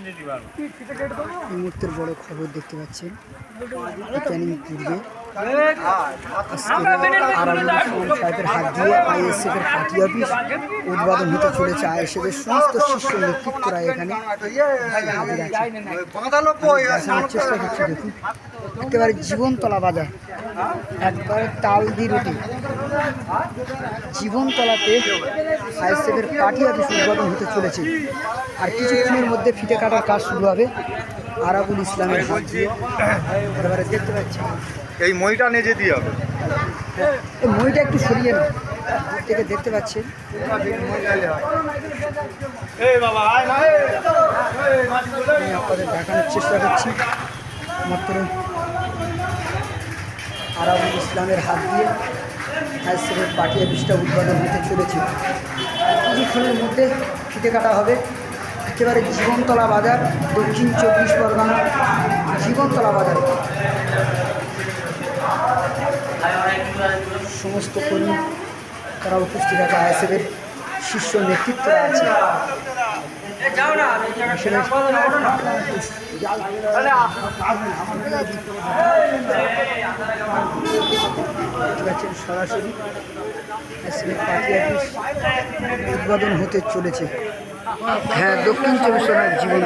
এই মুহূর্তের বড় খবর দেখতে পাচ্ছেন ক্যানিং পূর্বে সাহেবের হাত দিয়ে আইএসএফ এর পার্টি অফিস উদ্বোধন হতে চলেছে। আইএসএফ এর সমস্ত শীর্ষ নেতৃত্বরা এখানে চেষ্টা করছে। দেখুন একেবারে জীবনতলা বাজার, একবারে তালদি রুটি জীবনতলাতে আইএসএফ এর পার্টি অফিস উদ্বোধন হতে চলেছে। আর কিছুক্ষণের মধ্যে ফিতে কাটার কাজ শুরু হবে আরাবুল ইসলামের হাত দিয়ে। এবারে দেখতে পাচ্ছি এই মইটা নেজে দিয়ে হবে, এই মইটা একটু সরিয়ে না থেকে দেখতে পাচ্ছেন। আমি আপনাদের দেখানোর চেষ্টা করছি মাত্র আরাবুল ইসলামের হাত দিয়ে আইএসএফের পার্টি অফিসটা উদ্বোধন হতে চলেছে। কিছুক্ষণের মধ্যে ফিতে কাটা হবে। একেবারে জীবনতলা বাজার, দক্ষিণ 24 পরগনা জীবনতলা বাজারে সমস্ত কর্মী তারা উপস্থিত আছে, আইএসএফের শীর্ষ নেতৃত্বরা আছে। সরাসরি আইএসএফের পার্টি অফিস উদ্বোধন হতে চলেছে। হ্যাঁ, দক্ষিণ 24 পরগনার জীবন